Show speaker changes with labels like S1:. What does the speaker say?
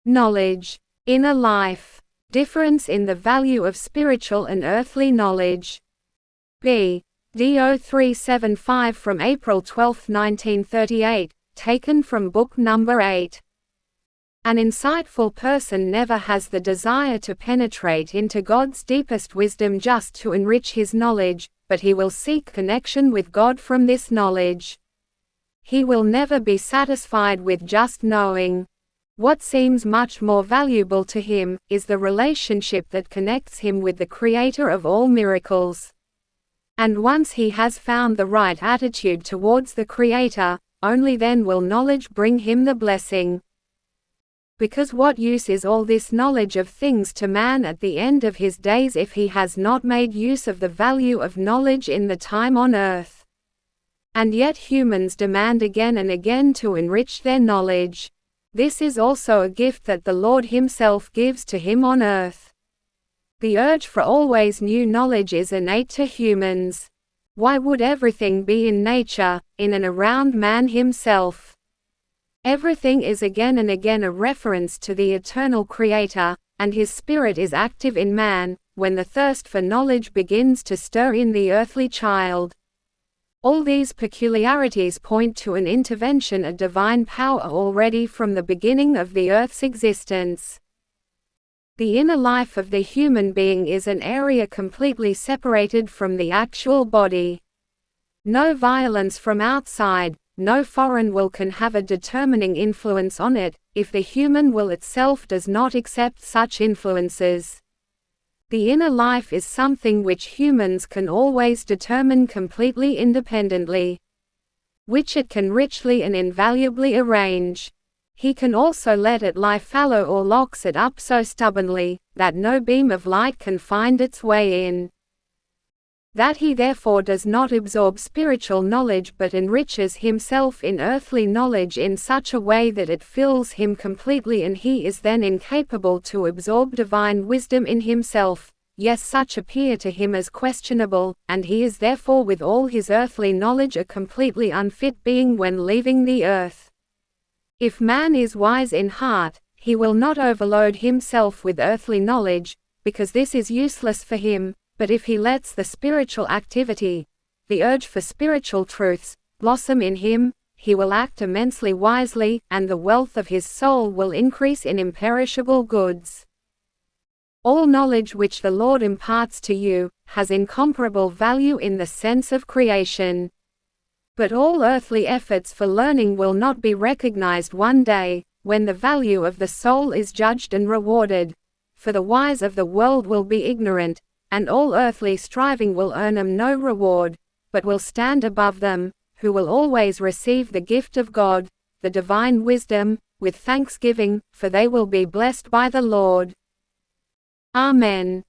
S1: Knowledge. Inner life. Difference in the value of spiritual and earthly knowledge. BD0375 from April 12, 1938, taken from book number 8. An insightful person never has the desire to penetrate into God's deepest wisdom just to enrich his knowledge, but he will seek connection with God from this knowledge. He will never be satisfied with just knowing. What seems much more valuable to him is the relationship that connects him with the Creator of all miracles. And once he has found the right attitude towards the Creator, only then will knowledge bring him the blessing. Because what use is all this knowledge of things to man at the end of his days if he has not made use of the value of knowledge in the time on earth? And yet humans demand again and again to enrich their knowledge. This is also a gift that the Lord Himself gives to him on earth. The urge for always new knowledge is innate to humans. Why would everything be in nature, in and around man himself? Everything is again and again a reference to the eternal Creator, and His Spirit is active in man, when the thirst for knowledge begins to stir in the earthly child. All these peculiarities point to an intervention of divine power already from the beginning of the earth's existence. The inner life of the human being is an area completely separated from the actual body. No violence from outside, no foreign will can have a determining influence on it, if the human will itself does not accept such influences. The inner life is something which humans can always determine completely independently, which it can richly and invaluably arrange. He can also let it lie fallow or locks it up so stubbornly, that no beam of light can find its way in. That he therefore does not absorb spiritual knowledge but enriches himself in earthly knowledge in such a way that it fills him completely and he is then incapable to absorb divine wisdom in himself. Yes, such appear to him as questionable, and he is therefore with all his earthly knowledge a completely unfit being when leaving the earth. If man is wise in heart, he will not overload himself with earthly knowledge, because this is useless for him. But if he lets the spiritual activity, the urge for spiritual truths, blossom in him, he will act immensely wisely, and the wealth of his soul will increase in imperishable goods. All knowledge which the Lord imparts to you has incomparable value in the sense of creation. But all earthly efforts for learning will not be recognized one day, when the value of the soul is judged and rewarded. For the wise of the world will be ignorant, and all earthly striving will earn them no reward, but will stand above them, who will always receive the gift of God, the divine wisdom, with thanksgiving, for they will be blessed by the Lord. Amen.